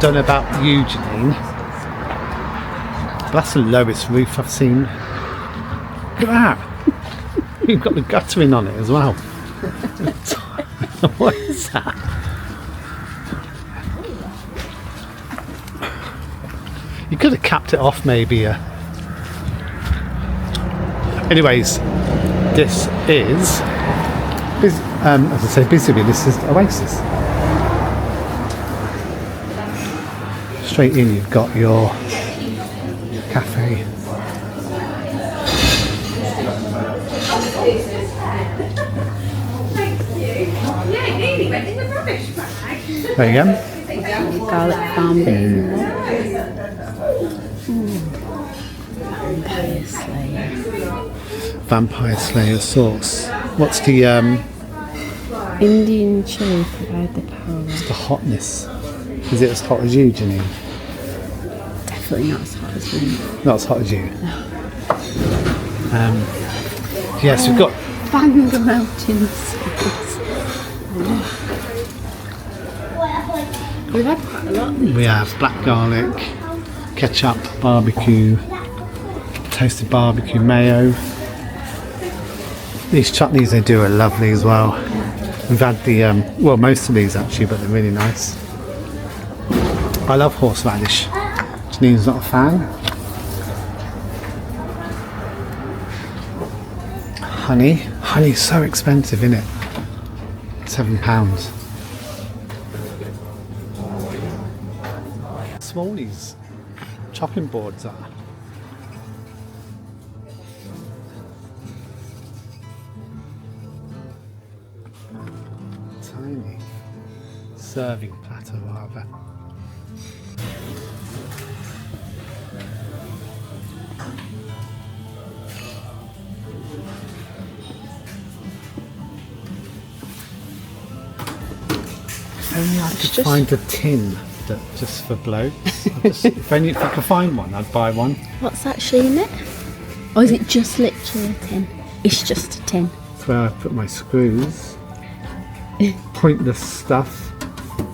don't know about you, Janine, but that's the lowest roof I've seen. Look at that. You've got the guttering on it as well. What is that? You could have capped it off maybe. Anyways, this is, as I say, basically this is Oasis. Straight in you've got your cafe. There you go. Garlic farm bean. Vampire Slayer sauce. What's the Indian chili provide the power. the hotness? Is it as hot as you, Janine? Definitely not as hot as me. Not as hot as you. Yes, we've got Bang the mountain sauce. We've had quite a lot of these. we have black garlic, ketchup, barbecue, toasted barbecue mayo. These chutneys they do are lovely as well. We've had the well, most of these actually, but they're really nice. I love horseradish. Janine's not a fan. Honey's so expensive, isn't it? £7. Small these chopping boards are. Tiny serving platter rather. If only I could find a tin that just for blokes. If I could find one, I'd buy one. What's actually in it? Or is it just literally a tin? It's just a tin. That's where I put my screws. Pointless stuff.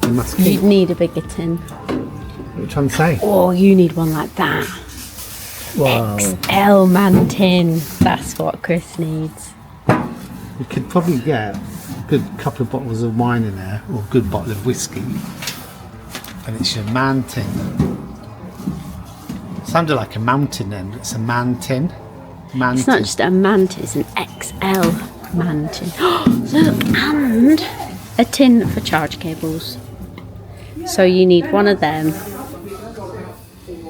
You must keep. You'd need a bigger tin. What are you trying to say? Oh, you need one like that. Wow. XL man tin. That's what Chris needs. You could probably get a good couple of bottles of wine in there, or a good bottle of whiskey. And it's your man tin. Sounded like a mountain then, but it's a man tin. Man It's tin. not just a man tin, it's an XL man tin. Look, and a tin for charge cables. So you need one of them,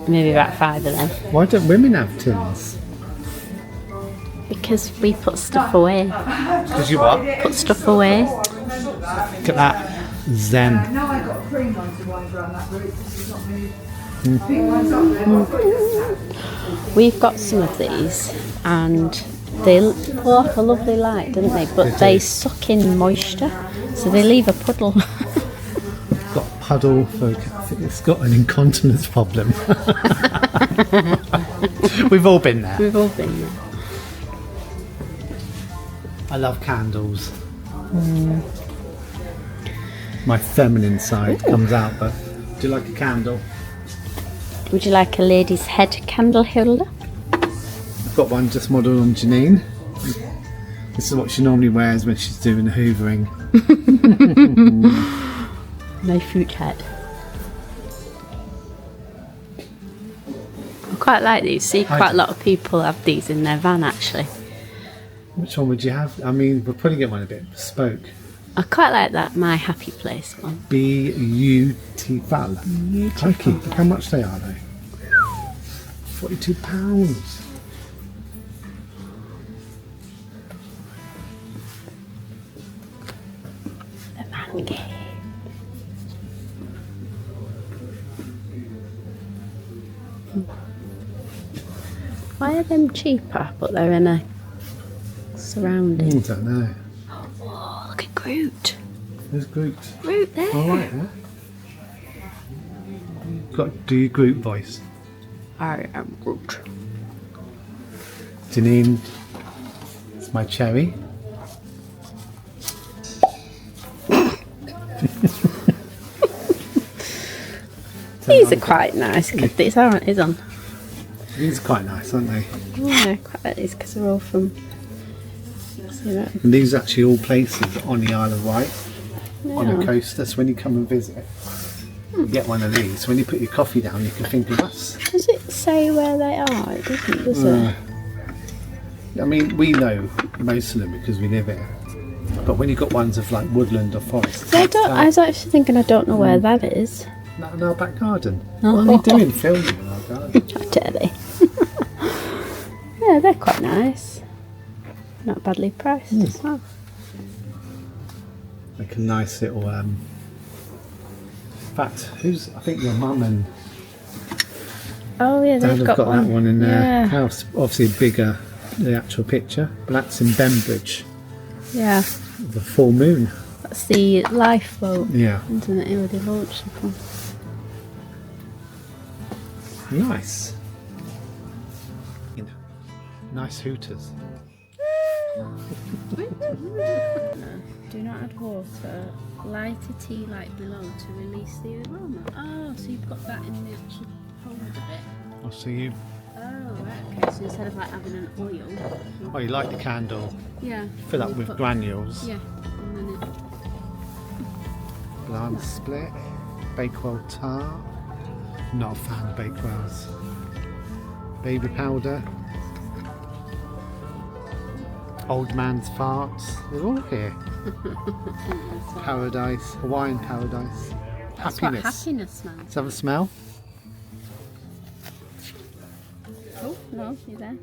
maybe about 5 of them. Why don't women have tins? Because we put stuff away. Because you what? Put stuff away. Look at that. Zen. Now I got cream ones to wander around that route. This is not me. Pink ones up there. We've got some of these and they pull off a lovely light, don't they? But they suck in moisture, so they leave a puddle. Got a puddle. It's got an incontinence problem. We've all been there. We've all been there. I love candles. My feminine side comes out, but do you like a candle? Would you like a lady's head candle holder? I've got one just modelled on Janine. This is what she normally wears when she's doing the hoovering. My fruit head. I quite like these. See, quite a lot of people have these in their van actually. Which one would you have? I mean, we're putting it on a bit bespoke. I quite like that My Happy Place one. Beautiful. Crikey, look how much they are though. £42. The man cave. Why are them cheaper, but they're in a surrounding? I don't know. Oh, look at Groot. There's Groot. Groot there. All right, yeah. Got to do your Groot voice. I am Groot. Janine, it's my cherry. These are quite nice because it's on. These are quite nice, aren't they? Yeah, quite like these because they're all from. See that? And these are actually all places on the Isle of Wight, on the coast. That's when you come and visit. You get one of these. When you put your coffee down, you can think of us. Does it say where they are? It doesn't, does it? I mean, we know most of them because we live here. But when you've got ones of like woodland or forest, I was actually thinking I don't know where that is. not in our back garden. Oh. What are they doing filming in our garden? How dare they? Yeah, they're quite nice. Not badly priced as well. Like a nice little. In fact, I think your mum and Oh yeah, Dad they've have got one. that one in their Yeah. house. Obviously bigger, the actual picture. But that's in Bembridge, Yeah, the full moon. that's the lifeboat, Yeah, isn't it? Where they launched it from. nice. Nice hooters. Do not add water. Lighter tea light below to release the aroma. Oh, so you've got that in the actual holder bit. Oh, so you. Oh, right, okay. So instead of like having an oil. Oh, you like the candle? Yeah. Fill up you with put- granules. Yeah. And then it, Bland split. Bakewell tart. Not a fan of Bakewells. Baby powder. Old man's farts. They're all here. Paradise. Hawaiian paradise. that's Happiness. what happiness smells. Let's have a smell. Oh, no, you there?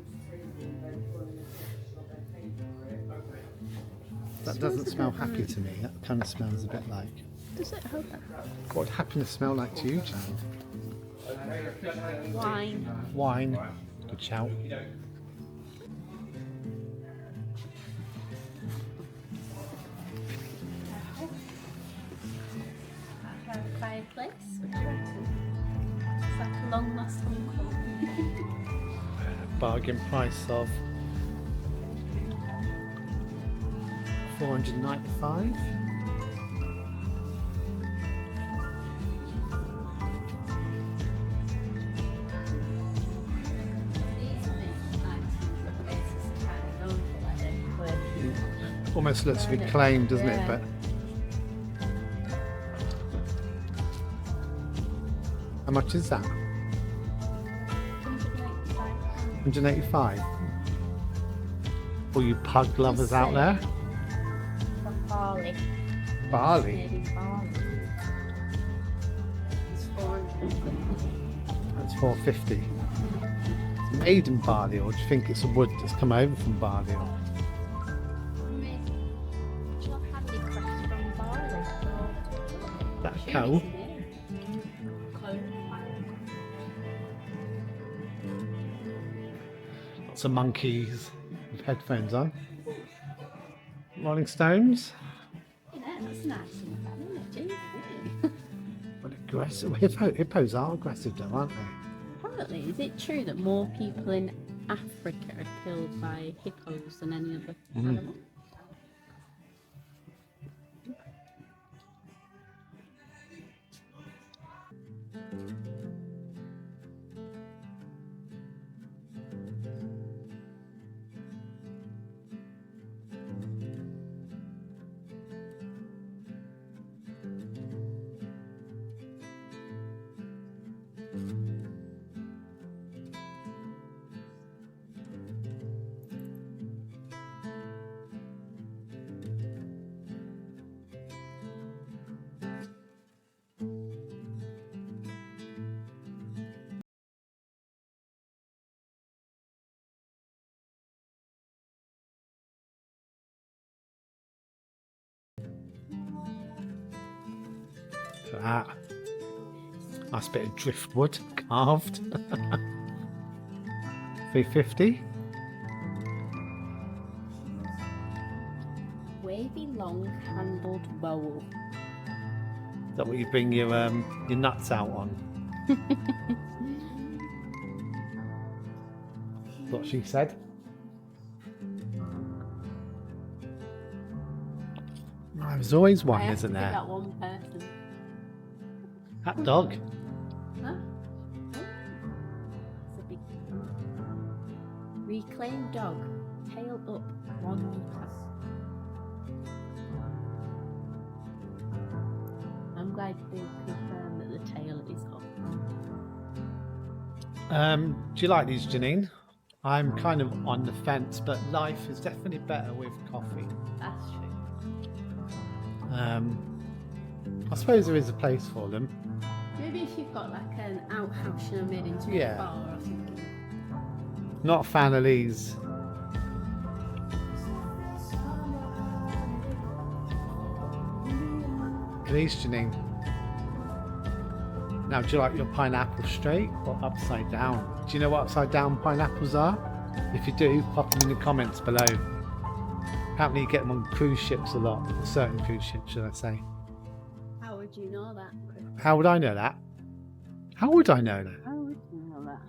That doesn't smell happy to me. That kind of smells a bit like. Does it hold that? What would happiness smell like to you, Jane? Wine. Wine. Good shout. Fireplace. What do you reckon? It's like a long lost uncle. Bargain price of $495. Almost looks reclaimed, doesn't it? But how much is that? 185. All you pug lovers out there. Barley. Barley. Maybe barley. It's 400. That's 450. It's made in barley, or do you think it's a wood that's come over from barley? Or... That a cow? Lots of monkeys with headphones on. Rolling Stones. Yeah, that's nice. Isn't it? What aggressive. Hippos are aggressive though, aren't they? Apparently, is it true that more people in Africa are killed by hippos than any other animal? Look at that. Nice bit of driftwood carved. 350. Wavy long-handled bowl. Is that what you bring your nuts out on? What she said. There's always one, isn't there? That one person. That dog. Huh? Oh. It's a big reclaimed dog. Tail up 1 meter. I'm glad they confirmed that the tail is up. Do you like these, Janine? I'm kind of on the fence, but life is definitely better with coffee. That's true. I suppose there is a place for them. Maybe if you've got like an outhouse, made into Yeah. a bar or something. Not a fan of these. These, Janine. Now, do you like your pineapple straight or upside down? Do you know what upside down pineapples are? If you do, pop them in the comments below. Apparently you get them on cruise ships a lot, certain cruise ships, should I say. How would you know that, Chris? How would I know that? How would I know that? How would you know that?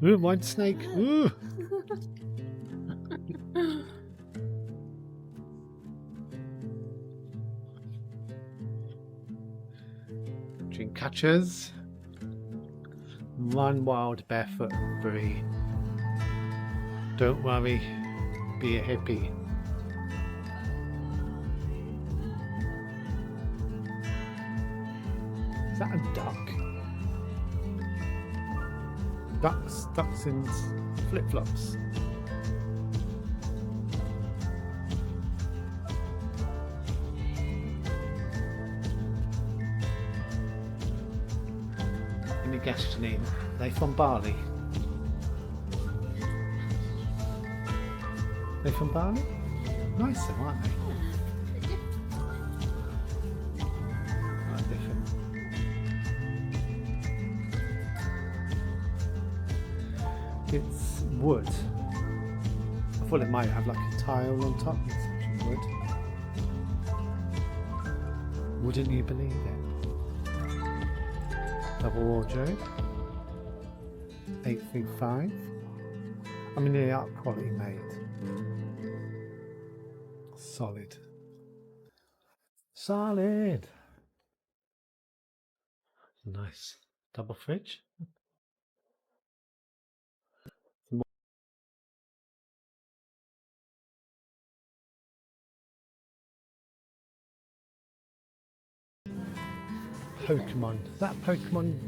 Ooh, white snake. Ooh. Dream catchers. Run wild, barefoot, free. Don't worry, be a hippie. Is that a duck? Ducks in flip-flops. Any guess, Janine? Are they from Bali? They from Bali? Nice though, aren't they? Quite different. It's wood. I thought it might have like a tile on top. It's actually wood. Wouldn't you believe it? Double wardrobe. 835. I mean, they are quality made. Solid. Solid. Nice. Double fridge. Pokemon. Is that a Pokemon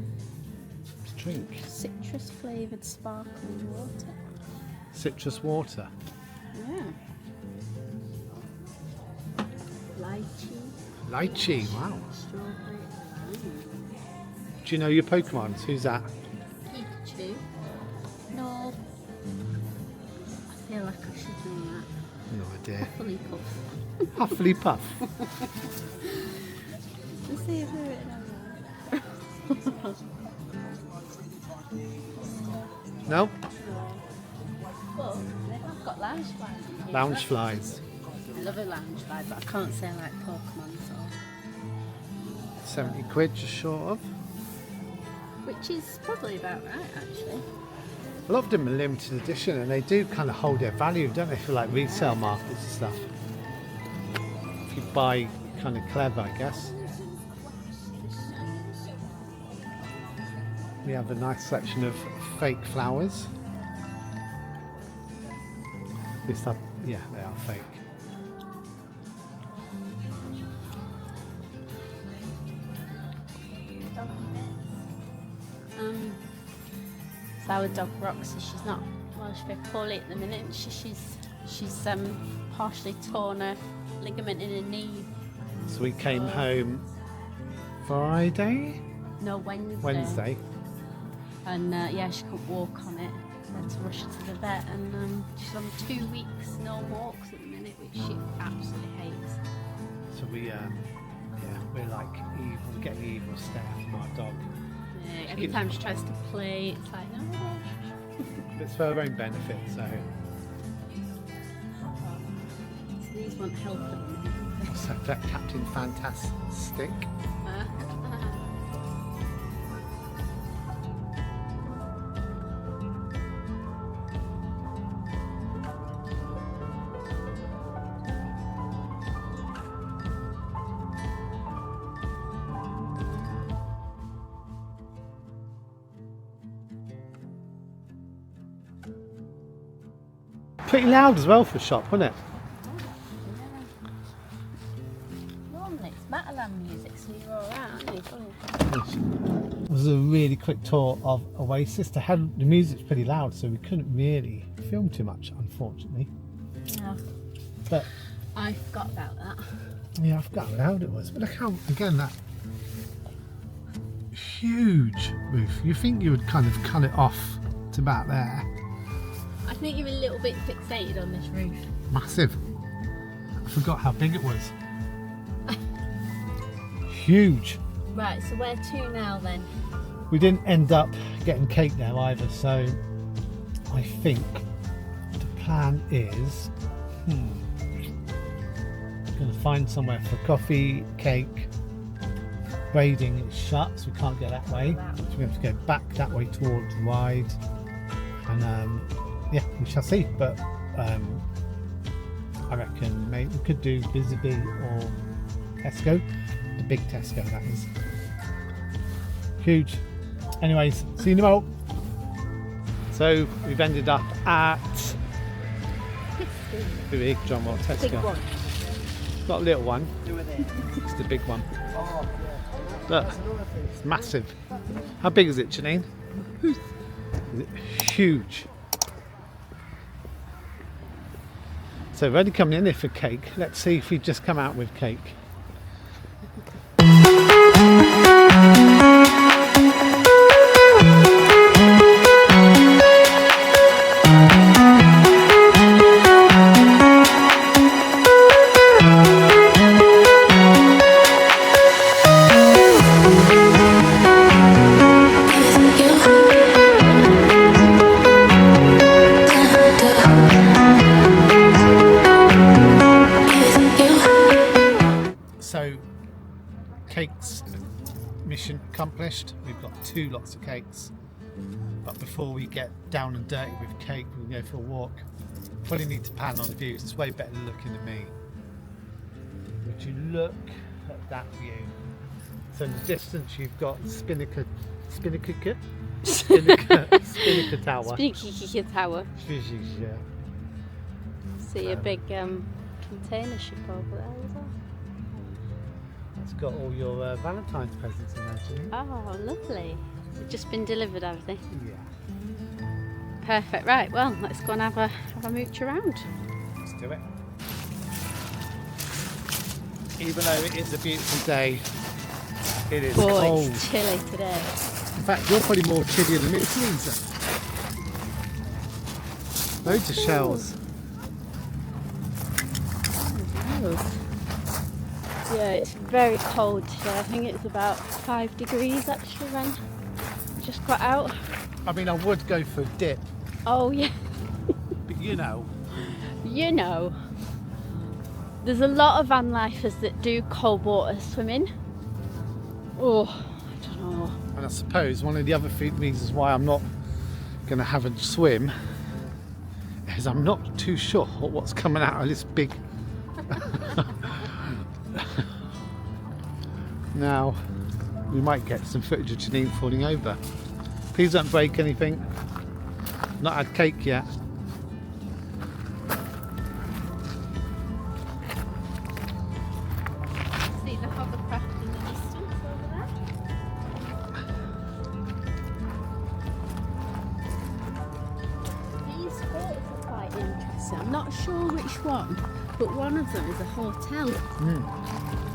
drink? Citrus flavoured sparkling water. Citrus water. Yeah. Lychee. Lychee. Wow. Strawberry. Do you know your Pokemons? Who's that? Pikachu. No. I feel like I should know that. No idea. Hufflepuff. Hufflepuff. Let's see if they're written on Nope. Well, they have got lounge flies in here. Lounge flies. I love a lounge fly, but I can't say I like Pokemon, so. 70 quid, just short of. Which is probably about right, actually. A lot of them are limited edition and they do kind of hold their value, don't they, for like resale markets and stuff. If you buy kind of clever, I guess. We have a nice selection of fake flowers. This stuff, yeah, they are fake. So our dog Roxy, she's not Welsh very poorly at the minute. She's partially torn a ligament in her knee. So we came home Friday? No, Wednesday. Wednesday. And yeah, she couldn't walk on it. So I had to rush her to the vet, and she's on 2 weeks no walks at the minute, which she absolutely hates. So we, yeah, we're like evil, getting the evil stare from our dog. Yeah, every time she tries to play, it's like, no. It's for her own benefit, so. So these won't help at the minute. What's that Captain Fantastic? Pretty loud as well for a shop, wasn't it? Normally it's Matalan music, so you're alright, aren't you? It was a really quick tour of Oasis. The music's pretty loud, so we couldn't really film too much, unfortunately. Yeah. But I forgot about that. yeah, I forgot how loud it was. But look how, again, that huge roof. You think you would kind of cut it off to about there. I think you're a little bit fixated on this roof. Massive. I forgot how big it was. Huge. Right, so where to now then? We didn't end up getting cake there either, so I think the plan is going to find somewhere for coffee, cake. Braiding is shut, so we can't go that way. So we have to go back that way towards the ride. And yeah, we shall see. But I reckon maybe we could do Busy or Tesco. The big Tesco, that is. Huge. Anyways, see you in a moment. So we've ended up at the big John Wall Tesco. Big one. Not a little one. It's the big one. Look, it's massive. How big is it, Janine? Is it huge? So we're only coming in here for cake. Let's see if we just come out with cake. So, cakes mission accomplished. We've got 2 lots of cakes, but before we get down and dirty with cake, we'll go for a walk. Probably need to pan on the views. It's way better looking than me. Would you look at that view? So in the distance you've got Spinnaker Tower. Spinnaker Tower. Yeah. See a big container ship over there as well. It's got all your Valentine's presents in there, Janine. Oh, lovely. It's just been delivered, have they? Yeah. Perfect. Right, well, let's go and have a mooch around. Let's do it. Even though it is a beautiful day, it is cold. It's chilly today. In fact, you're probably more chillier than me. Loads of shells. Yeah, it's very cold today. I think it's about 5 degrees actually when I just got out. I mean, I would go for a dip, Oh yeah. but you know. You know, there's a lot of van lifers that do cold water swimming. Oh, I don't know. And I suppose one of the other reasons why I'm not going to have a swim is I'm not too sure what's coming out of this big. Now, we might get some footage of Janine falling over. Please don't break anything. Not had cake yet. See the hovercraft in the distance over there? These photos are quite interesting. I'm not sure which one, but one of them is a hotel.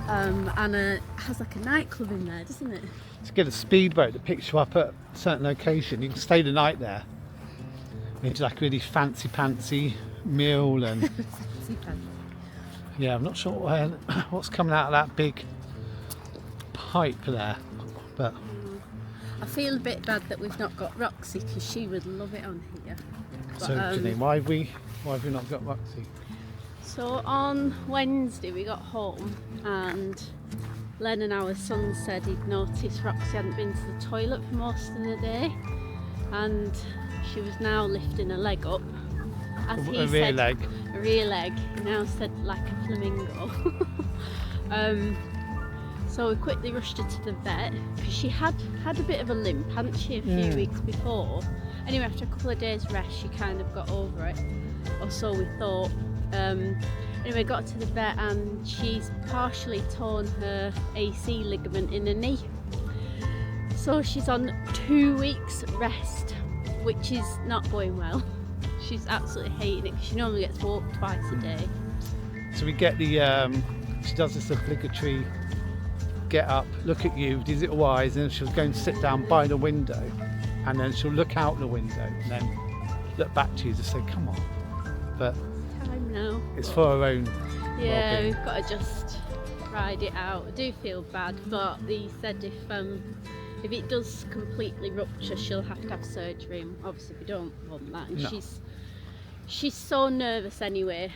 And has like a nightclub in there, doesn't it? To get a speedboat that picks you up at a certain location, you can stay the night there. It's like a really fancy pantsy meal and yeah, I'm not sure what's coming out of that big pipe there, but I feel a bit bad that we've not got Roxy because she would love it on here. But, so Janine, why have we not got Roxy? So on Wednesday we got home and Len and our son said he'd noticed Roxy hadn't been to the toilet for most of the day and she was now lifting her leg up. As he A rear said, leg. A rear leg. He now said like a flamingo. So we quickly rushed her to the vet because she had a bit of a limp, hadn't she, a few weeks before, Anyway, after a couple of days rest, she kind of got over it, or so we thought. Anyway, got to the vet and she's partially torn her AC ligament in her knee. So she's on 2 weeks rest, which is not going well. She's absolutely hating it because she normally gets walked twice a day. So we get the, she does this obligatory get up, look at you, these little eyes, and then she'll go and sit down by the window, and then she'll look out the window and then look back to you to say, come on. But Time now. it's for her own Yeah, well-being. we've got to just ride it out. I do feel bad, but they said if it does completely rupture, she'll have to have surgery. And obviously, we don't want that. And No. she's so nervous anyway.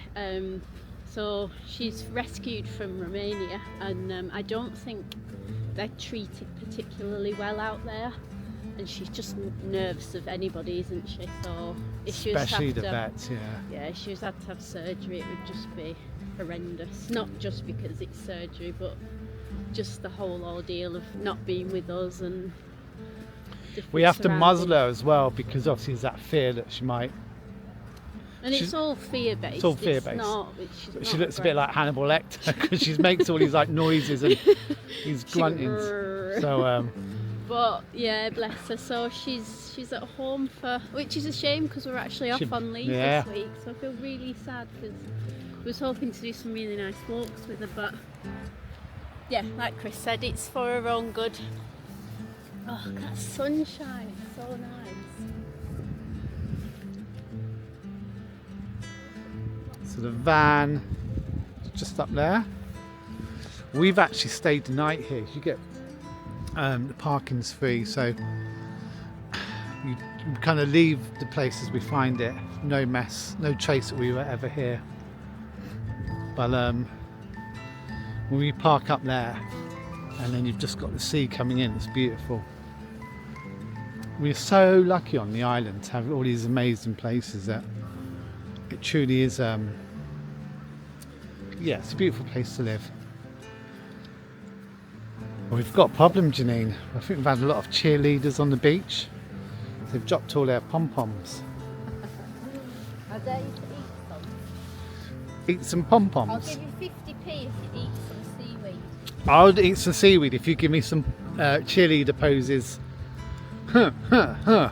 So she's rescued from Romania, and I don't think they're treated particularly well out there. And she's just nervous of anybody, isn't she? So if she was to Especially have the to, vets, yeah. yeah, if she was had to have surgery, it would just be horrendous. Not just because it's surgery, but just the whole ordeal of not being with us and different We have to muzzle surroundings. her as well, because obviously there's that fear that she might. And she's- it's all fear-based. It's all fear-based. She's She not looks a bit like Hannibal Lecter because she makes all these like noises and these gruntings. So But yeah, bless her. So she's at home which is a shame because we're actually off on leave yeah. this week. So I feel really sad because I was hoping to do some really nice walks with her, but yeah, like Chris said, it's for her own good. Oh, that sunshine, so nice. So the van is just up there. We've actually stayed the night here. You get the parking's free, so you kind of leave the place as we find it. No mess, no trace that we were ever here. But when we park up there, and then you've just got the sea coming in, it's beautiful. We're so lucky on the island to have all these amazing places that it truly is, yeah, it's a beautiful place to live. Well, we've got a problem, Janine. I think we've had a lot of cheerleaders on the beach. They've dropped all their pom-poms. I dare you to eat some. Eat some I'll pom-poms. give you 50p if you eat some seaweed. I'll eat some seaweed if you give me some cheerleader poses. Huh, huh, huh.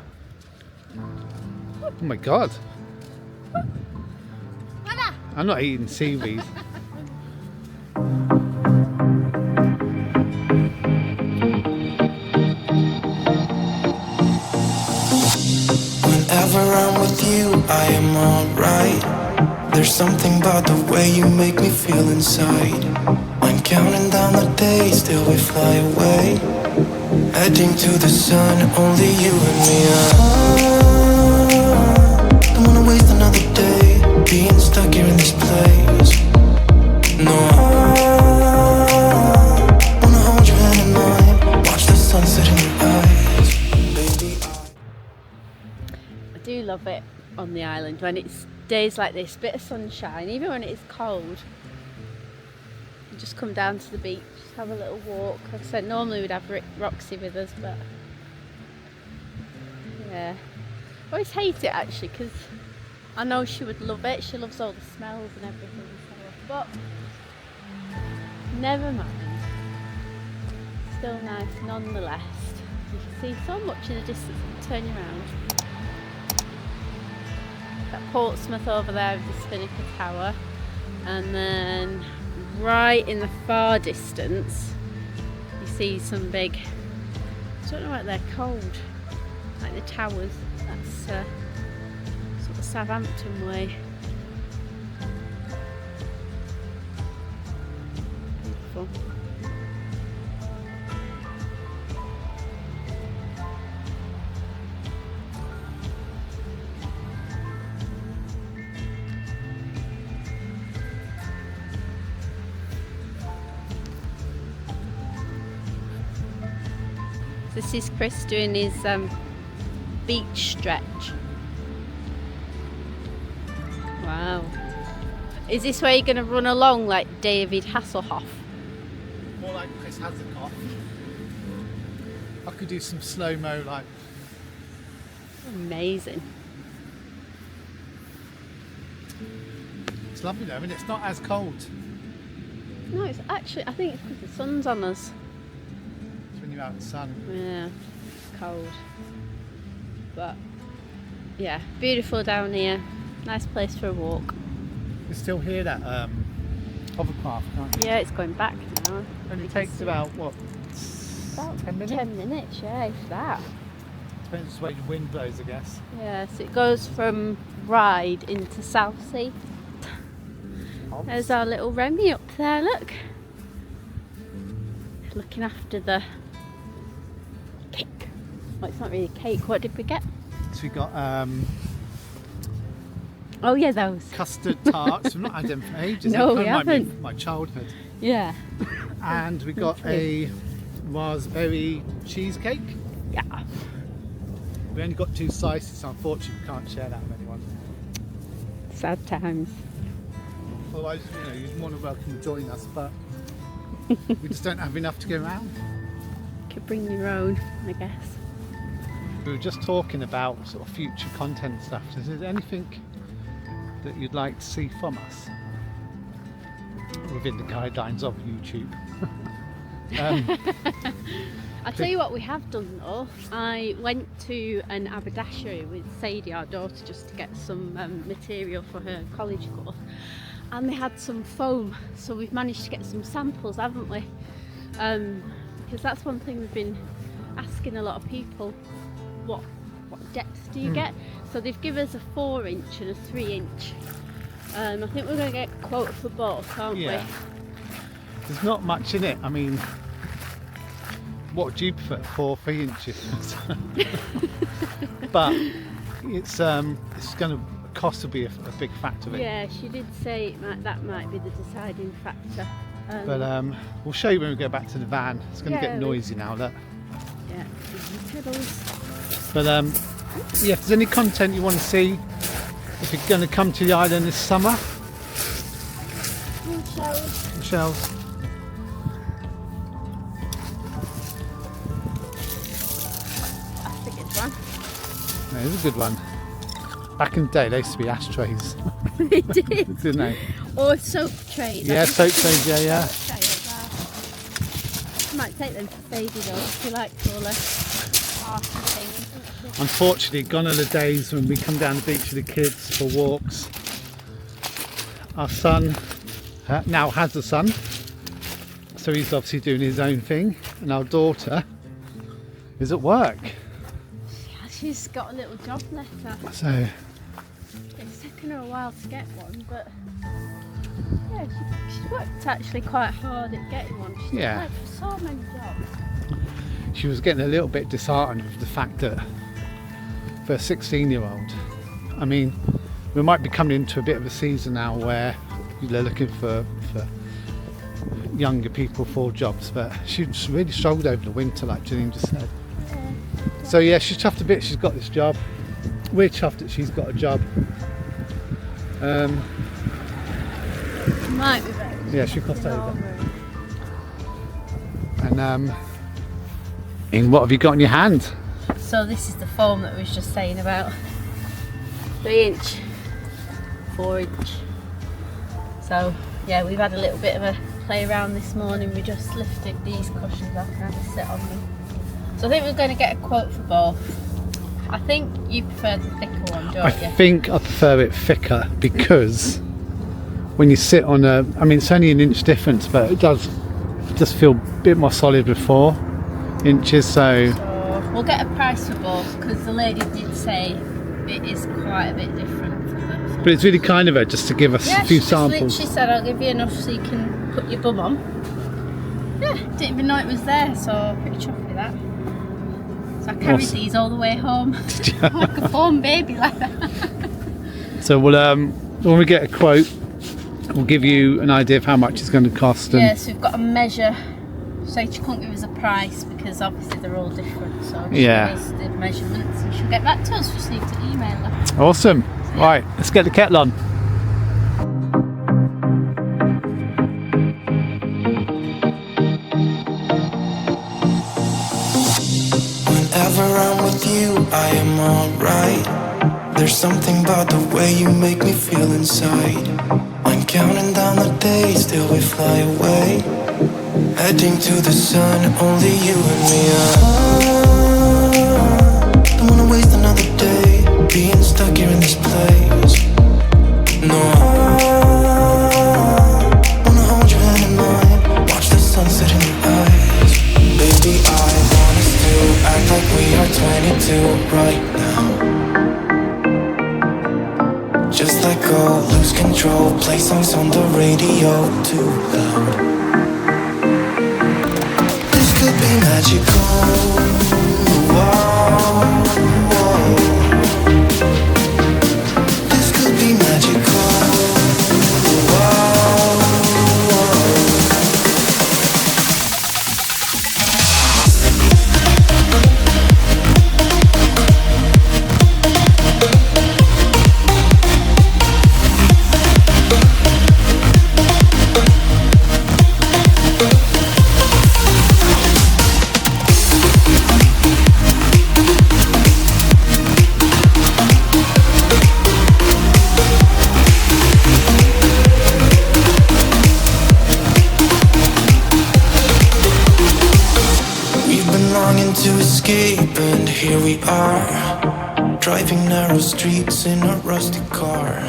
Oh my god. I'm not eating seaweed. Whenever I'm with you, I am alright. There's something about the way you make me feel inside. I'm counting down the days till we fly away, heading to the sun, only you and me. Don't wanna waste another day being stuck here in this place. No, I wanna hold your hand in mine, watch the sunset in your eyes. Baby, I do love it on the island when it's days like this, bit of sunshine, even when it's cold. You just come down to the beach, have a little walk. Like I said, normally we'd have Roxy with us, but yeah. I always hate it actually because I know she would love it. She loves all the smells and everything. So, but never mind. Still nice nonetheless. You can see so much in the distance. Turn you around. That Portsmouth over there with the Spinnaker Tower, and then right in the far distance you see some big, I don't know what they're called, like the towers. That's sort of Southampton way. Beautiful. This is Chris doing his beach stretch. Wow. Is this where you're going to run along like David Hasselhoff? More like Chris Hasselhoff. I could do some slow-mo like Amazing. It's lovely though, and it's not as cold. No, it's actually, I think it's because the sun's on us. It's when you're out in the sun. Yeah, it's cold. But yeah, beautiful down here. Nice place for a walk. You still hear that hovercraft, can't you? Yeah, it's going back now. And it takes about, what, About 10 minutes? 10 minutes, yeah, if that. Depends where the wind blows, I guess. Yeah, so it goes from Ryde into Southsea. There's our little Remy up there, look. Looking after the cake. Well, it's not really cake, what did we get? So we got Oh yeah, those. custard tarts. We've not had them for ages. No, They we remind me of haven't. my childhood. Yeah. And we got a raspberry cheesecake. Yeah. We only got 2 slices, so unfortunately we can't share that with anyone. Sad times. Otherwise, you know, you're more than welcome to join us, but we just don't have enough to go around. Could bring your own, I guess. We were just talking about sort of future content stuff. Is there anything that you'd like to see from us within the guidelines of YouTube? I'll tell you what we have done though. I went to an haberdashery with Sadie, our daughter, just to get some material for her college course, and they had some foam, so we've managed to get some samples, haven't we? Because that's one thing we've been asking a lot of people, what depth do you get? So they've given us a 4-inch and a 3-inch. I think we're going to get a quote for both, aren't Yeah. There's not much in it. I mean, what do you prefer, 4 or 3 inches? But it's going to cost will be a big factor. we? Yeah, she did say that might be the deciding factor. But we'll show you when we go back to the van. It's going to Yeah, get noisy now. Look. Yeah, pedals. But yeah, if there's any content you want to see, if you're going to come to the island this summer, shells. That's a good one. No, it's a good one. Back in the day, they used to be ashtrays, They did. didn't they? Or soap trays. Yeah, soap trays. Yeah, yeah. I might take them to Sadie though. She likes all the arty things. doesn't she? Unfortunately, gone are the days when we come down the beach with the kids for walks. Our son now has a son, so he's obviously doing his own thing, and our daughter is at work. Yeah, she's got a little job letter. So It's taken her a while to get one, but yeah, she worked actually quite hard at getting one. She's Yeah. applied for so many jobs. she was getting a little bit disheartened with the fact that for a 16-year-old, I mean, we might be coming into a bit of a season now where they're looking for younger people for jobs, but she's really struggled over the winter, like Janine just said. So yeah, she's chuffed a bit she's got this job. We're chuffed that she's got a job. Might be better. Yeah, she cost in over. our room. And Ian, what have you got in your hand? So this is the foam that we was just saying about. 3-inch, 4-inch. So yeah, we've had a little bit of a play around this morning. We just lifted these cushions up and had a sit on them. So I think we're going to get a quote for both. I think you prefer the thicker one, don't I you? think I prefer it thicker because when you sit on I mean it's only an inch difference, but it does just feel a bit more solid with 4 inches. So So we'll get a price for both because the lady did say it is quite a bit different. but it's really kind of her just to give us Yeah, a few she just samples. literally said I'll give you enough so you can put your bum on. Yeah, didn't even know it was there, so pretty chuffed with that. So I carried Awesome. these all the way home like a foam baby like that. So we'll when we get a quote, we'll give you an idea of how much it's going to cost. And Yeah, so we've got a measure. So she couldn't give us a price because obviously they're all different. So she Yeah. gives the measurements and she'll get back to us. We just need to email her. awesome. Right, let's get the kettle on. Whenever I'm with you, I I am alright. There's something about the way you make me feel inside. I'm counting down the days till we fly away, heading to the sun, only you and me. Don't wanna waste another day being stuck here in this place. No, I wanna hold your hand in mine, watch the sunset in your eyes. Baby, I want us to act like we are 22 right now. Just let go, lose control, play songs on the radio too loud. This could be magical. Whoa, whoa. This could be magical. Whoa, whoa. To escape, and here we are, driving narrow streets in a rusty car,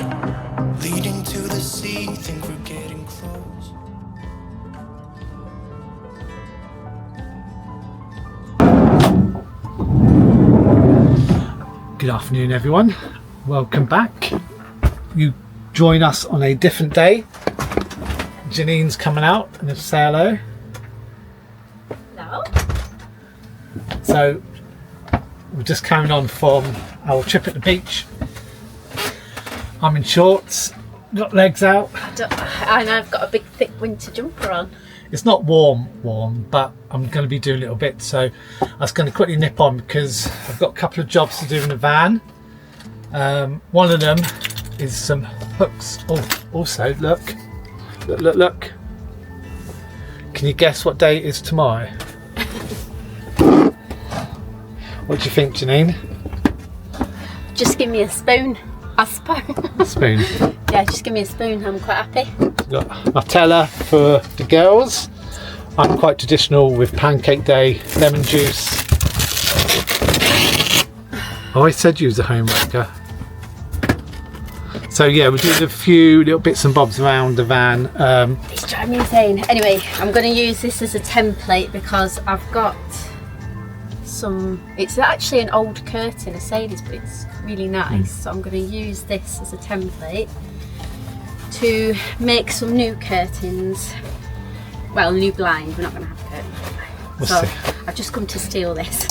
leading to the sea, think we're getting close. Good afternoon, everyone. Welcome back. You join us on a different day. Janine's coming out and say hello. Hello. So we're just carrying on from our trip at the beach. I'm in shorts, got legs out. I know I've got a big thick winter jumper on. It's not warm, but I'm going to be doing a little bit, so I was going to quickly nip on because I've got a couple of jobs to do in the van. One of them is some hooks. Oh, also look. Can you guess what day it is tomorrow? What do you think, Janine? Just give me a spoon, I suppose. Spoon. Yeah, just give me a spoon, I'm quite happy. Got Nutella for the girls. I'm quite traditional with pancake day, lemon juice. I always said you was a homewrecker. So yeah, we're doing a few little bits and bobs around the van. It's driving me insane. Anyway, I'm going to use this as a template because I've got it's actually an old curtain, a Sadie's, but it's really nice. So I'm going to use this as a template to make some new curtains. Well, new blind. We're not going to have curtains. We'll so see. I've just come to steal this.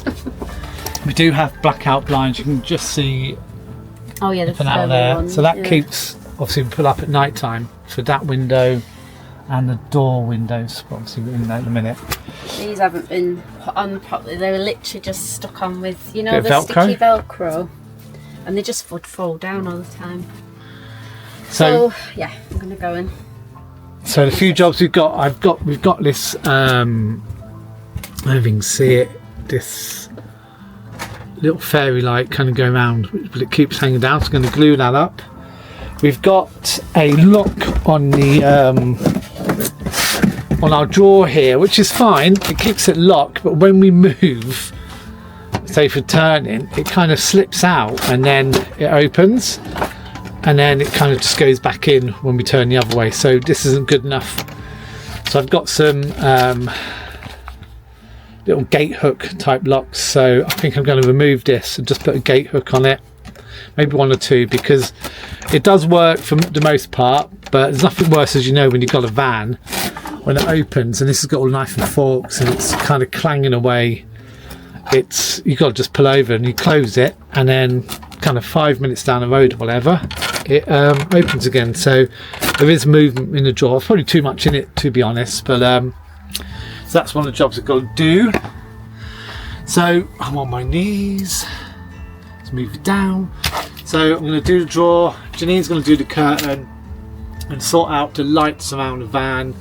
We do have blackout blinds. You can just see Oh yeah, the up and out further there. one. So that yeah. keeps, obviously we put up at night time for that window and the door windows. Obviously we're in there in a minute. These haven't been put on properly. They were literally just stuck on with, you know, Bit the of Velcro? sticky Velcro, and they just would fall down all the time. So So yeah, I'm gonna go in. So the few jobs we've got this. I don't know if you can see it. This little fairy light kind of going around, but it keeps hanging down. So I'm going to glue that up. We've got a lock on the on our drawer here, which is fine. It keeps it locked, but when we move, say for turning, it kind of slips out and then it opens. And then it kind of just goes back in when we turn the other way. So this isn't good enough. So I've got some little gate hook type locks. So I think I'm going to remove this and just put a gate hook on it. Maybe one or two, because it does work for the most part. But there's nothing worse, as you know, when you've got a van, when it opens and this has got all knife and forks and it's kind of clanging away. You've got to just pull over and you close it, and then kind of 5 minutes down the road or whatever, it opens again. So there is movement in the drawer. It's probably too much in it, to be honest, but so that's one of the jobs I've got to do. So I'm on my knees. Let's move it down. So I'm going to do the drawer. Janine's going to do the curtain and sort out the lights around the van.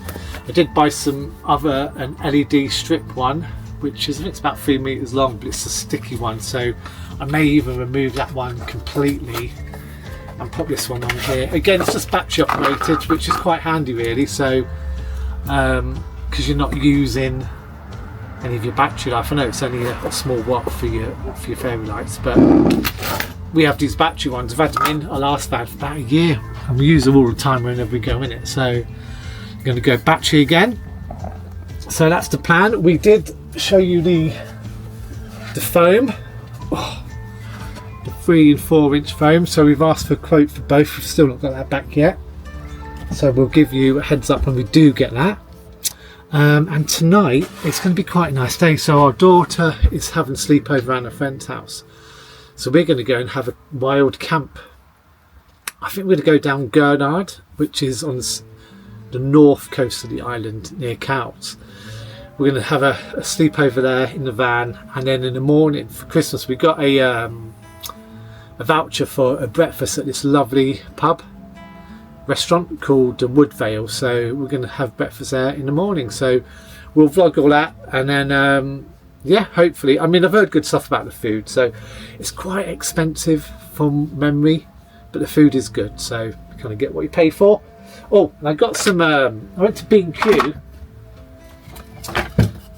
I did buy an LED strip one, which is, I think it's about 3 meters long, but it's a sticky one, so I may even remove that one completely and put this one on here. Again, it's just battery operated, which is quite handy really, so because you're not using any of your battery life. I know it's only a small watt for your fairy lights, but we have these battery ones. I've had them in our last van for about a year and we use them all the time whenever we go in it. So I'm going to go battery again. So that's the plan. We did show you the foam, the 3 and 4 inch foam. So we've asked for a quote for both. We've still not got that back yet, so we'll give you a heads up when we do get that. And tonight it's going to be quite a nice day. So our daughter is having a sleepover at a friend's house, so we're going to go and have a wild camp. I think we're going to go down Gurnard, which is on the north coast of the island near Cowes. We're going to have a sleepover there in the van, and then in the morning for Christmas we got a voucher for a breakfast at this lovely pub restaurant called the Woodvale, so we're going to have breakfast there in the morning. So we'll vlog all that, and then yeah, hopefully, I mean, I've heard good stuff about the food, so it's quite expensive from memory, but the food is good, so you kind of get what you pay for. Oh, and I got some I went to B&Q,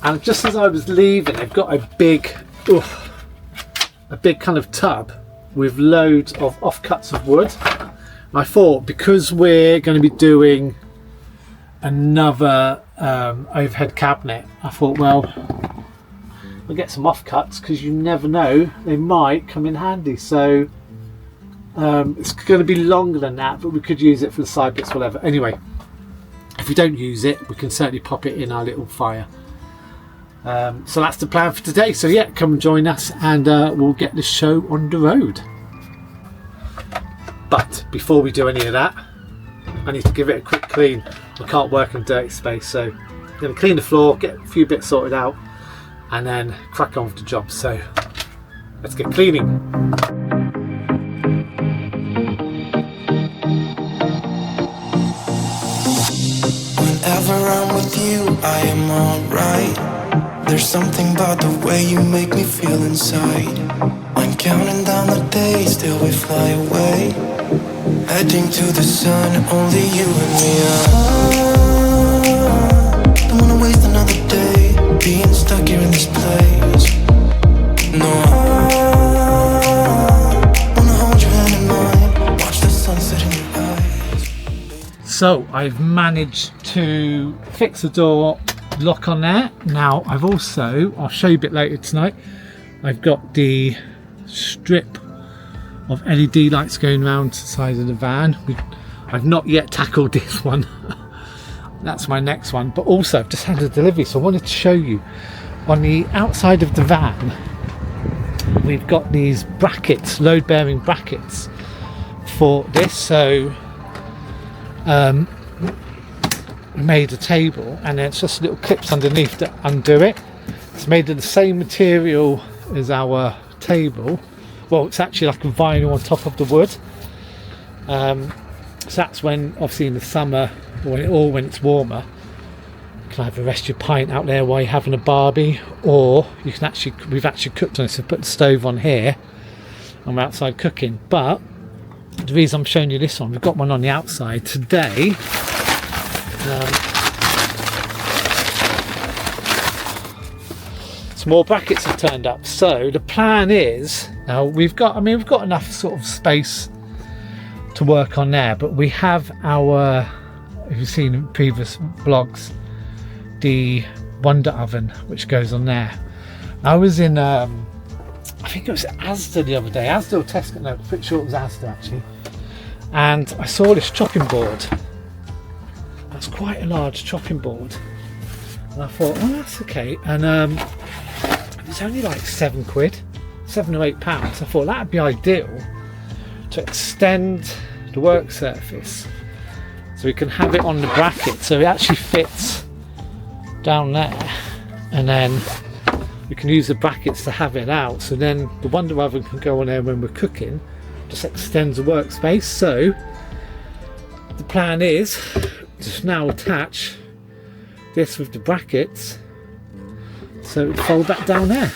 and just as I was leaving, they've got a big kind of tub with loads of offcuts of wood. And I thought, because we're going to be doing another overhead cabinet, I thought, well, we'll get some offcuts because you never know, they might come in handy. So it's going to be longer than that, but we could use it for the side bits, whatever. Anyway, if we don't use it, we can certainly pop it in our little fire. So that's the plan for today. So yeah, come and join us, and we'll get this show on the road. But before we do any of that, I need to give it a quick clean. I can't work in dirty space, so I'm going to clean the floor, get a few bits sorted out, and then crack on with the job. So let's get cleaning. Whenever I'm with you, I am alright. There's something about the way you make me feel inside. I'm counting down the days till we fly away, heading to the sun, only you and me. Don't wanna waste another day being stuck here in this place. No, I wanna hold your hand in mine, watch the sunset in your eyes. So I've managed to fix the door lock on there. Now I've also, I'll show you a bit later tonight, I've got the strip of LED lights going around the side of the van. I've not yet tackled this one. That's my next one, but also I've just had a delivery, so I wanted to show you on the outside of the van we've got these brackets, load bearing brackets for this. So made a table, and then it's just little clips underneath that undo it. It's made of the same material as our table. Well, it's actually like a vinyl on top of the wood. So that's when, obviously in the summer, or when it's warmer, you can either rest your pint out there while you're having a barbie, or you can actually, we've actually cooked on it, so put the stove on here and we're outside cooking. But the reason I'm showing you this one, we've got one on the outside today. Some more brackets have turned up. So the plan is, now we've got enough sort of space to work on there, but we have our, if you've seen in previous vlogs, the Wonder Oven which goes on there. I was in I think it was Asda the other day, Asda or Tesco, no, I'm pretty sure it was Asda actually, and I saw this chopping board. That's quite a large chopping board, and I thought, oh, that's okay. And it's only like £7, £7 or £8. I thought that'd be ideal to extend the work surface so we can have it on the bracket, so it actually fits down there, and then we can use the brackets to have it out, so then the Wonder Oven can go on there when we're cooking, just extends the workspace. So the plan is just now attach this with the brackets, so fold that down there.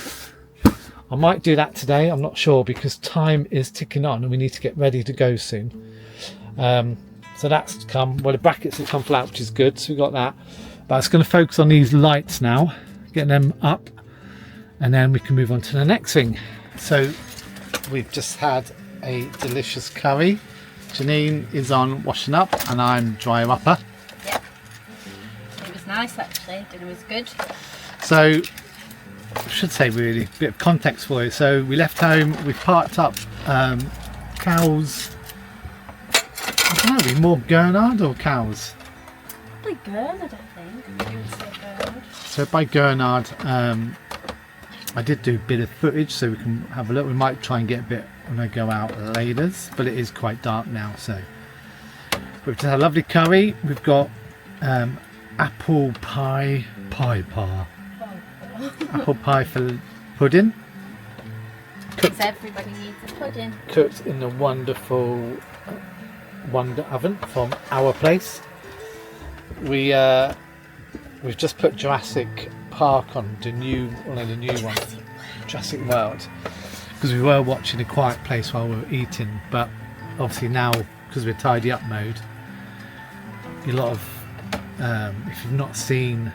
I might do that today, I'm not sure, because time is ticking on and we need to get ready to go soon. So that's to come. Well, the brackets have come flat, which is good, so we got that. But it's going to focus on these lights now, getting them up, and then we can move on to the next thing. So we've just had a delicious curry. Janine is on washing up and I'm dry upper. Yep. It was nice actually, dinner was good. So I should say really a bit of context for you. So we left home, we parked up cows. I don't know, more Gurnard or cows? Probably Gurnard, I think. You would say Gurnard. So by Gurnard, I did do a bit of footage so we can have a look. We might try and get a bit when I go out later, but it is quite dark now. So we've just had a lovely curry. We've got apple pie apple pie for pudding. Because everybody needs a pudding. Cooked in the wonderful Wonder Oven from our place. We've just put Jurassic Park on, the new one, Jurassic World, because we were watching A Quiet Place while we were eating, but obviously now because we're tidy up mode, a lot of if you've not seen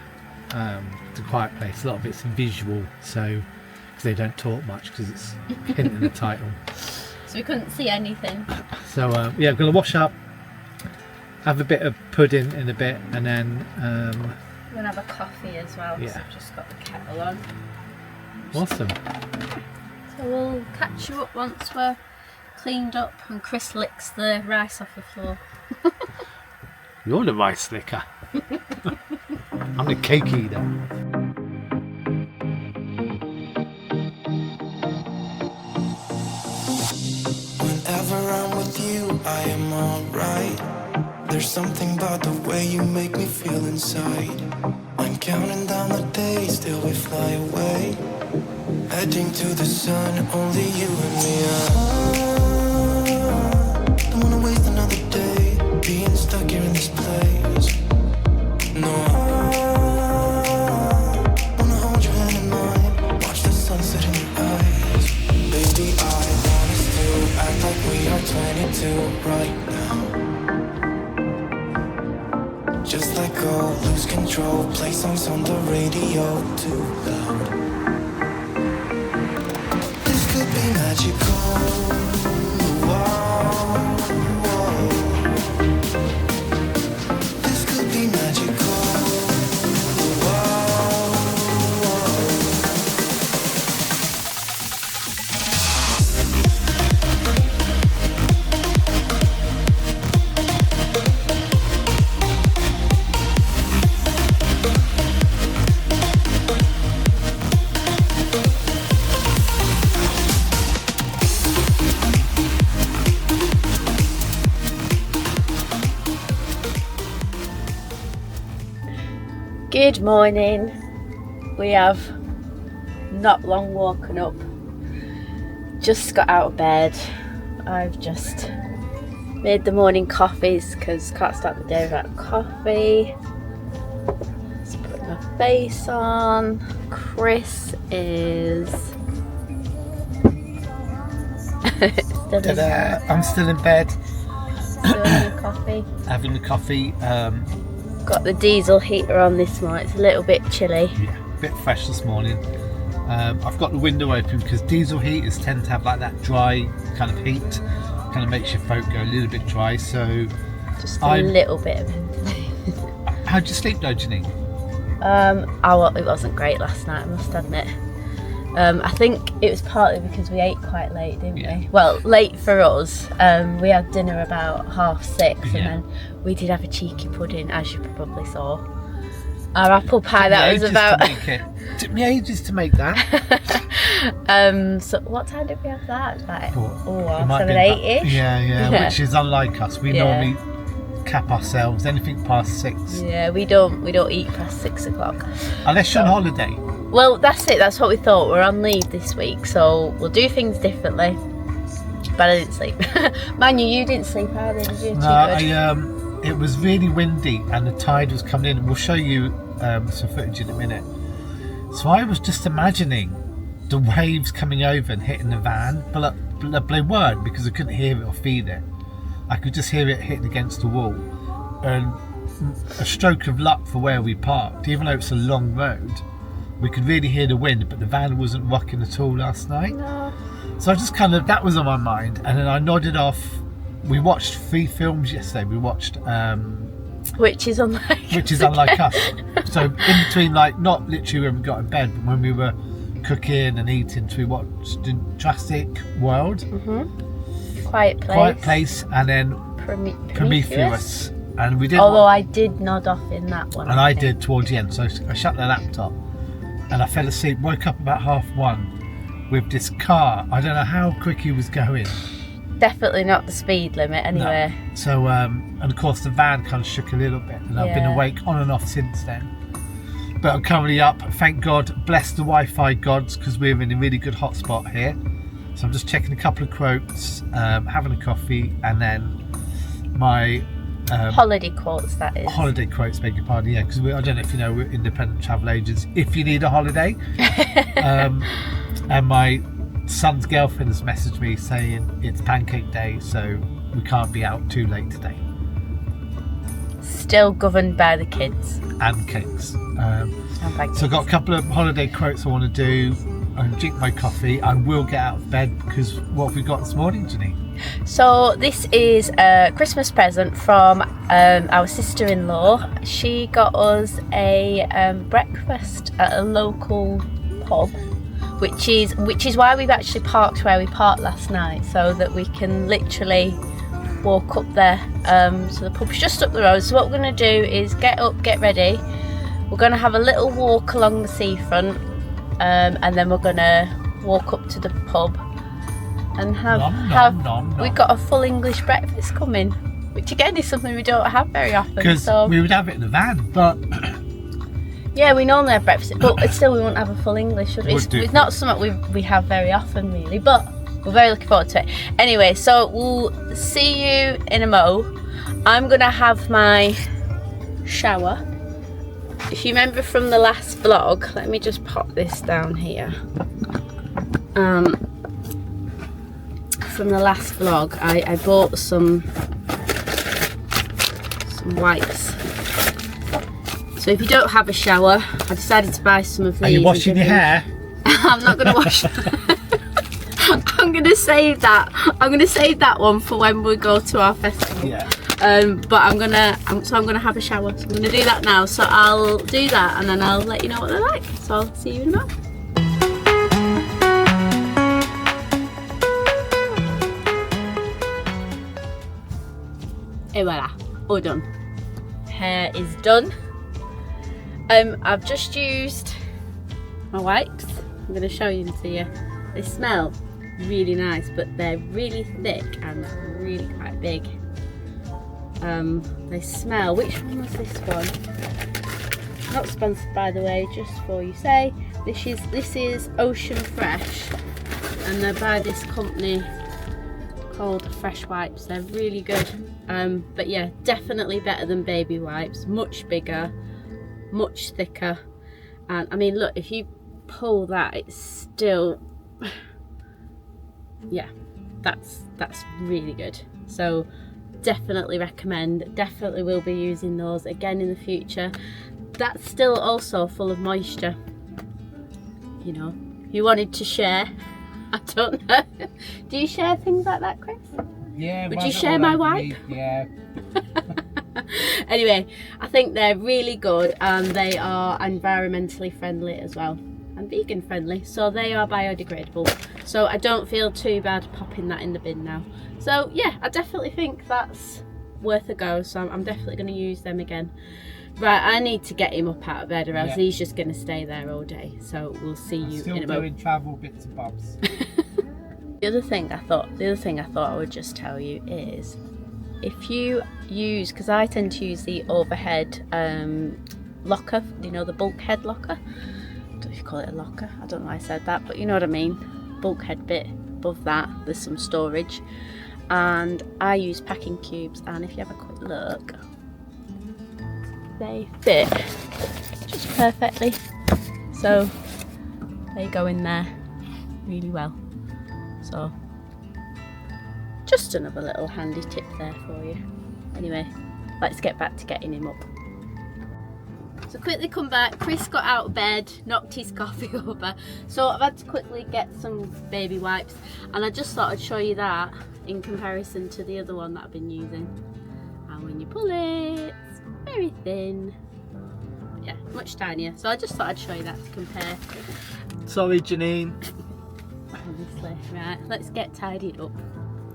The Quiet Place, a lot of it's visual, so because they don't talk much because it's hinting in the title. So we couldn't see anything. So yeah, I'm gonna wash up, have a bit of pudding in a bit, and then We're going to have a coffee as well, Yeah. so I've just got the kettle on. awesome. So we'll catch you up once we're cleaned up and Chris licks the rice off the floor. You're the rice licker. I'm the cake eater. Whenever I'm with you, I am alright. There's something about the way you make me feel inside. I'm counting down the days till we fly away, heading to the sun, only you and me. Don't wanna waste another day being stuck here in this place. No, wanna hold your hand in mine, watch the sunset in your eyes. Baby, I want us to act like we are 22 right now. Just let go, lose control, play songs on the radio too loud. This could be magical. Whoa, whoa. This could be magical. Whoa, whoa. Good morning. We have not long woken up. Just got out of bed. I've just made the morning coffees because can't start the day without coffee. Just put my face on. Chris is I'm still in bed, still having coffee. having the coffee. Got the diesel heater on this morning. It's a little bit chilly. Yeah, a bit fresh this morning. I've got the window open because diesel heaters tend to have like that dry kind of heat, kind of makes your throat go a little bit dry. So Just a little bit of how'd you sleep though, Janine? it wasn't great last night, I must admit. I think it was partly because we ate quite late, didn't we? Well, late for us. We had dinner about 6:30 and then we did have a cheeky pudding, as you probably saw. Our apple pie, that was about... It took me ages to make that. So what time did we have that? Like, It might be 7-8ish? Yeah, which is unlike us. We normally cap ourselves anything past 6. Yeah, we don't eat past 6 o'clock. Unless you're on holiday. Well, that's it. That's what we thought. We're on leave this week, so we'll do things differently. But I didn't sleep. Manu, you didn't sleep either, did you? No, it was really windy and the tide was coming in. We'll show you some footage in a minute. So I was just imagining the waves coming over and hitting the van, but they weren't, because I couldn't hear it or feel it. I could just hear it hitting against the wall. And a stroke of luck for where we parked, even though it's a long road, we could really hear the wind, but the van wasn't rocking at all last night. No. So I just kind of, that was on my mind, and then I nodded off. We watched 3 films yesterday. We watched Which is unlike us. So in between, like, not literally when we got in bed, but when we were cooking and eating, so we watched Jurassic World, Quiet Place, and then Prometheus. And we did. Although I did nod off in that one. And I did towards the end. So I shut the laptop and I fell asleep. Woke up about 1:30 with this car. I don't know how quick he was going. Definitely not the speed limit anyway. No. So and of course the van kind of shook a little bit, and I've been awake on and off since then. But I'm currently up. Thank God. Bless the Wi-Fi gods, because we're in a really good hotspot here. So I'm just checking a couple of quotes, having a coffee, and then my holiday quotes, that is. Holiday quotes, beg your pardon, yeah, because I don't know if you know, we're independent travel agents if you need a holiday. And my son's girlfriend has messaged me saying it's pancake day, so we can't be out too late today. Still governed by the kids. And cakes. So I've got a couple of holiday quotes I want to do. I'm drink my coffee. I will get out of bed, because what have we got this morning, Janine? So this is a Christmas present from our sister-in-law. She got us a breakfast at a local pub, which is why we've actually parked where we parked last night, so that we can literally walk up there. So the pub's just up the road. So what we're going to do is get up, get ready. We're going to have a little walk along the seafront, and then we're going to walk up to the pub and we've got a full English breakfast coming, which again is something we don't have very often. Because we would have it in the van, but yeah, we normally have breakfast, but still we won't have a full English. It's not something we have very often really, but we're very looking forward to it. Anyway, so we'll see you in a mo. I'm gonna have my shower. If you remember from the last vlog, let me just pop this down here. From the last vlog, I bought some wipes. So if you don't have a shower, I decided to buy some of these. Are you washing your hair? I'm not going to wash I'm going to save that. I'm going to save that one for when we go to our festival. Yeah. But I'm gonna have a shower. So I'm gonna do that now. So I'll do that and then I'll let you know what they're like. So I'll see you in a moment. Et voila, all done. Hair is done. I've just used my wipes. I'm going to show them to you. They smell really nice, but they're really thick and really quite big. They smell. Which one was this one? Not sponsored, by the way. Just for you say, this is Ocean Fresh, and they're by this company called Fresh Wipes. They're really good. But yeah, definitely better than baby wipes. Much bigger, much thicker, and I mean, look, if you pull that, it's still, yeah, that's really good. So definitely recommend. Definitely will be using those again in the future. That's still also full of moisture. You know, you wanted to share. I don't know. Do you share things like that, Chris? Yeah. Would you share my wipe? Yeah. Anyway, I think they're really good, and they are environmentally friendly as well, and vegan friendly, so they are biodegradable. So I don't feel too bad popping that in the bin now. So yeah, I definitely think that's worth a go. So I'm definitely going to use them again. Right, I need to get him up out of bed, or else he's just going to stay there all day. So we'll see you in a moment. Still doing travel bits and bobs. The other thing I thought I would just tell you is, if you use, because I tend to use the overhead locker, you know, the bulkhead locker. I don't know if you call it a locker. I don't know why I said that, but you know what I mean. Bulkhead bit above that, there's some storage, and I use packing cubes. And if you have a quick look, they fit just perfectly. So they go in there. really well. So just another little handy tip there for you. Anyway, let's get back to getting him up. So quickly come back, Chris got out of bed, knocked his coffee over, so I've had to quickly get some baby wipes, and I just thought I'd show you that in comparison to the other one that I've been using. And when you pull it, it's very thin. Yeah, much tinier. So I just thought I'd show you that to compare. Sorry, Janine. Honestly, right, let's get tidied up.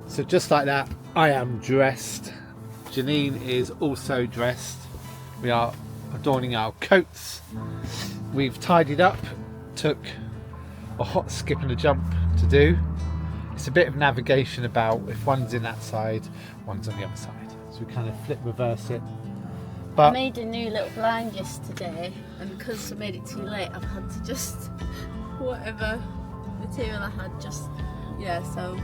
So just like that, I am dressed. Janine is also dressed. We are adorning our coats. We've tidied up. Took a hot skip and a jump to do. It's a bit of navigation about if one's in that side, one's on the other side. So we kind of flip reverse it. I But made a new little blind yesterday, and because I made it too late, I've had to just whatever material I had, just so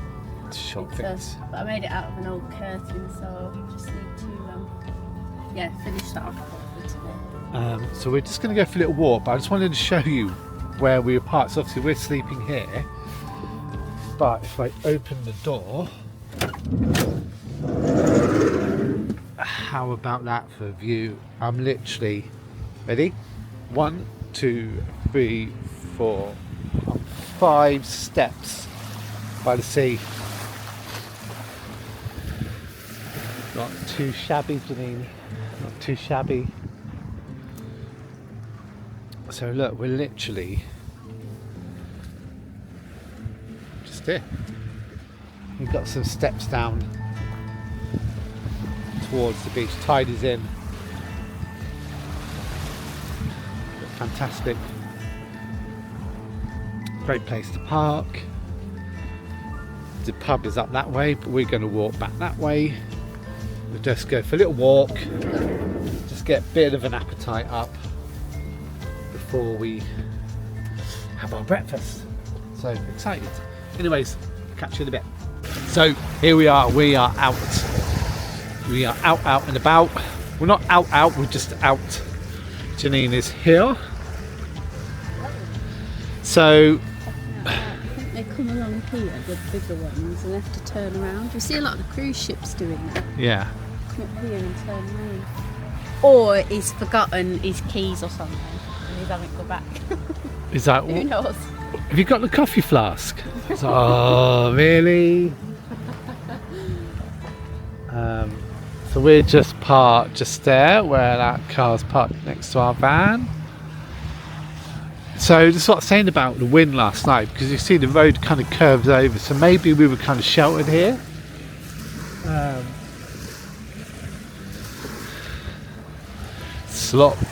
short it's things. but I made it out of an old curtain, so just need to finish that off for today. So we're just going to go for a little walk, but I just wanted to show you where we are parked. So obviously we're sleeping here, but if I open the door, how about that for a view? I'm literally ready. 1, 2, 3, 4, 5 steps by the sea. Not too shabby, Janine. Not too shabby. So look, we're literally just here. We've got some steps down towards the beach. Tide is in. Fantastic. Great place to park. The pub is up that way, but we're going to walk back that way. We'll just go for a little walk. Just get a bit of an appetite up before we have our breakfast. So excited. Anyways, catch you in a bit. So here we are out. We are out and about. We're not out, we're just out. Janine is here. So I think they come along here, the bigger ones, and have to turn around. You see a lot of the cruise ships doing that. yeah. Come up here and turn around. Or he's forgotten his keys or something and he's having to go back. Is that Who knows? Have you got the coffee flask? Oh, really? So we're just parked just there where that car's parked next to our van. So this is what I was saying about the wind last night, because you see the road kind of curves over, so maybe we were kind of sheltered here.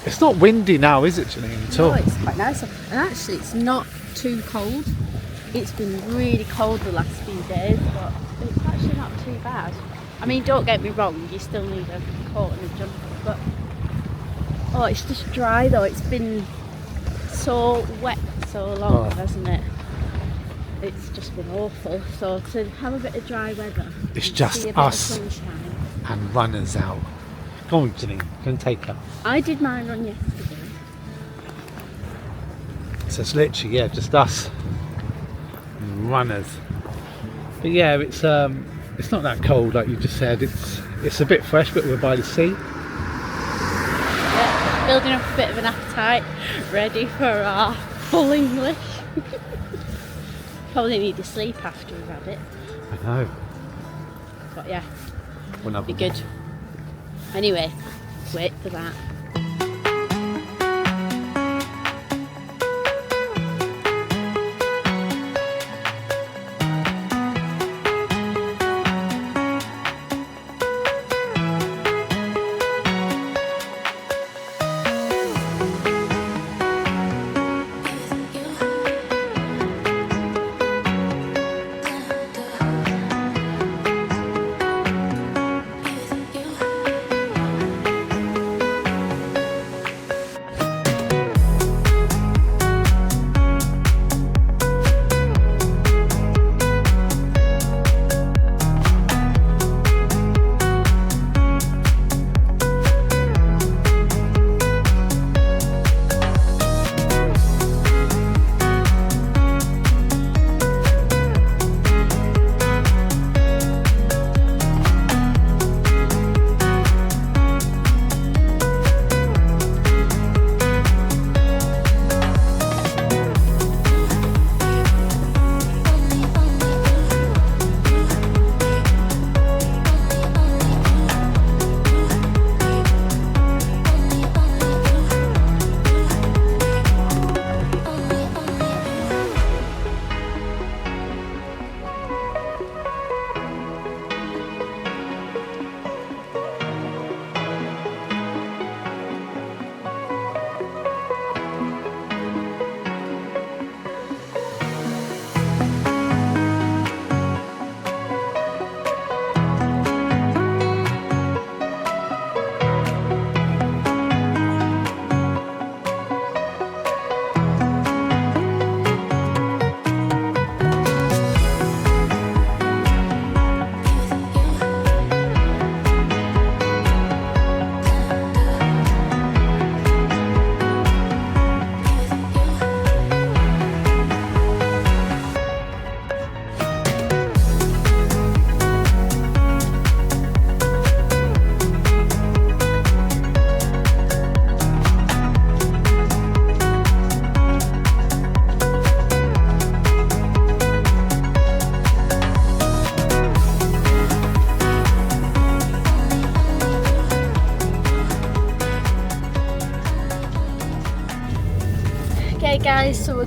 It's not windy now, is it, Janine, at all? No, it's quite nice. And actually it's not too cold. It's been really cold the last few days, but it's actually not too bad. I mean, don't get me wrong, you still need a coat and a jumper, but oh, it's just dry though. It's been so wet for so long, hasn't it? It's just been awful. So to have a bit of dry weather, It's and just see a bit of us sunshine. and runners out. Go on, Janine, go and take her. I did mine run yesterday. So it's literally, yeah, just us and runners. But yeah, it's not that cold like you just said. It's a bit fresh, but we're by the sea. Yeah, building up a bit of an appetite, ready for our full English. Probably need to sleep after we've had it, I know. but yeah, We're not be good. Anyway, wait for that.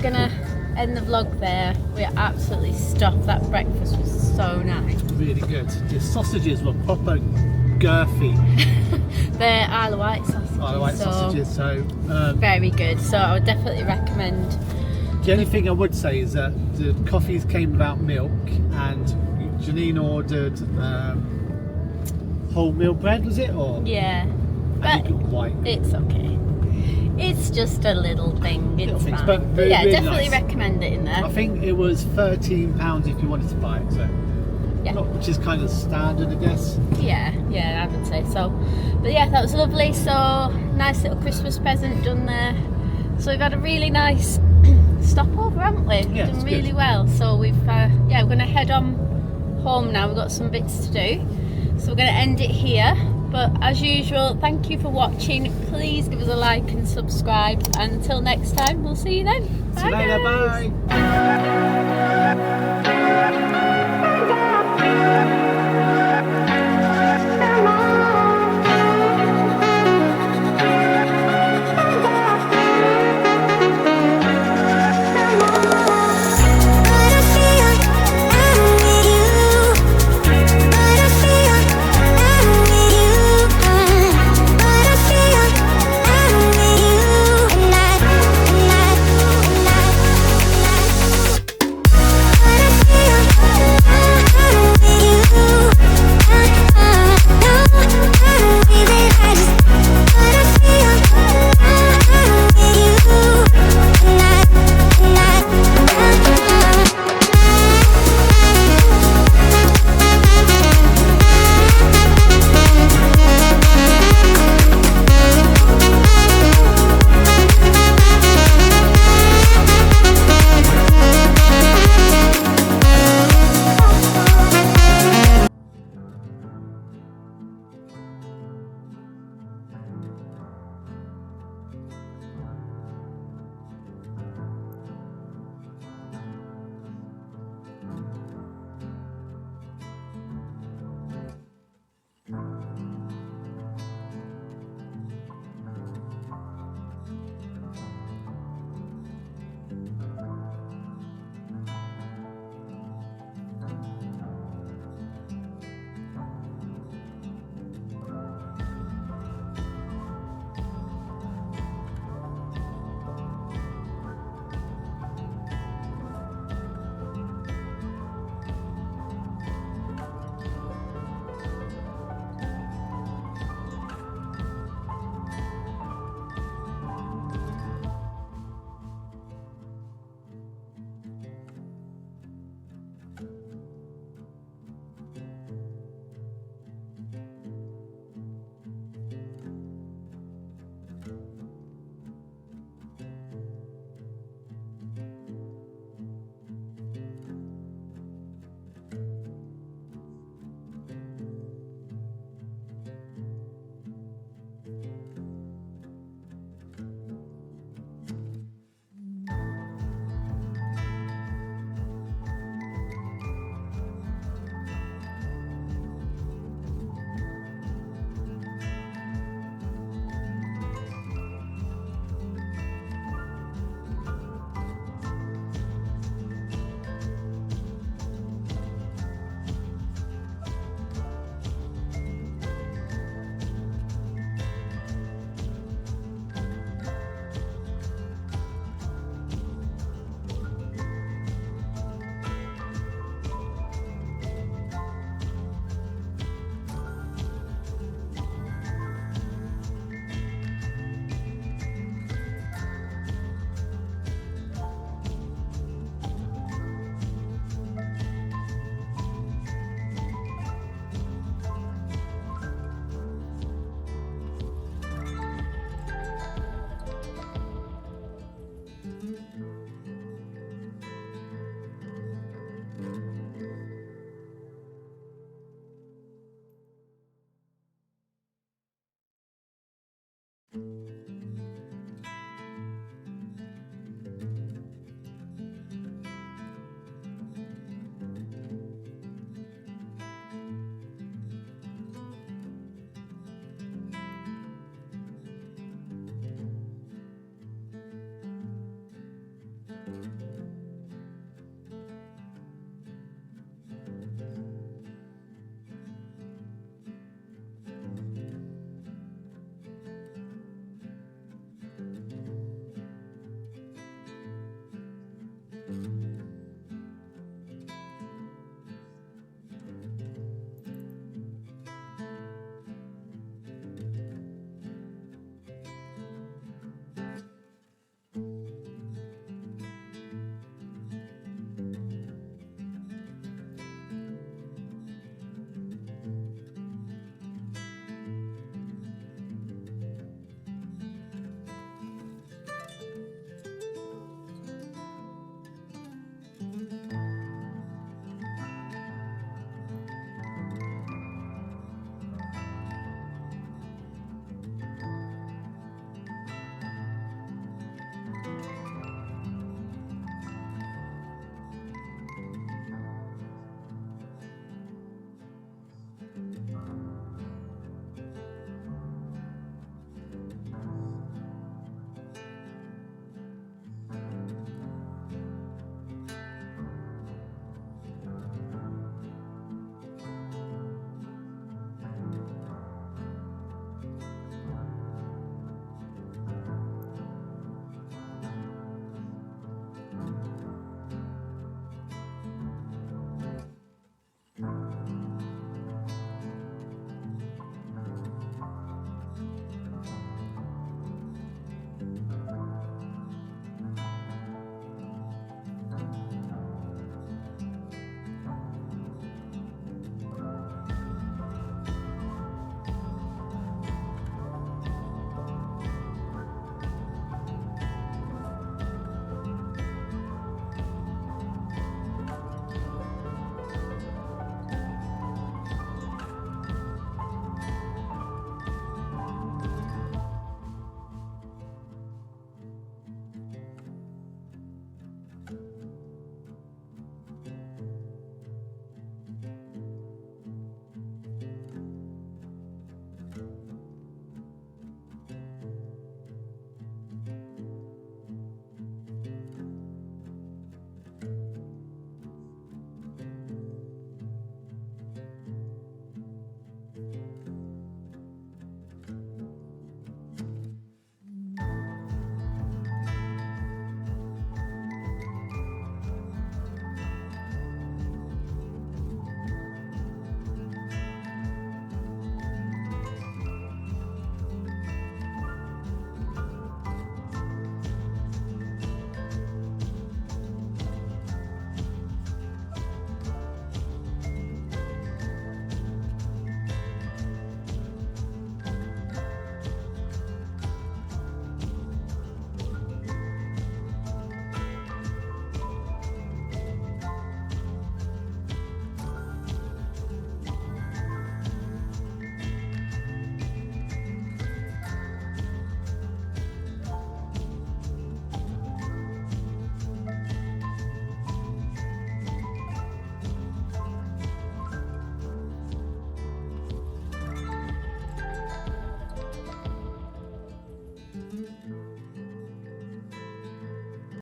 we're gonna end the vlog there. We're absolutely stuffed. That breakfast was so nice. Really good. The sausages were proper girthy. They're Isle of Wight sausages. Isle of Wight sausages, so very good. So I would definitely recommend. the only thing I would say is that the coffees came without milk, and Janine ordered wholemeal bread, was it? Or Yeah, and but you got white. it's okay. It's just a little thing. Little It's things, fine. but really, yeah, really definitely nice. recommend it in there. I think it was £13 if you wanted to buy it, so Yeah. which is kind of standard, I guess. Yeah, I would say so. But yeah, that was lovely. So nice little Christmas present done there. So we've had a really nice stopover, haven't we? We've Yeah, done it's really good. well. So we've we're going to head on home now. We've got some bits to do. So we're going to end it here. But as usual, thank you for watching. Please give us a like and subscribe. And until next time, we'll see you then. See you later, guys. bye.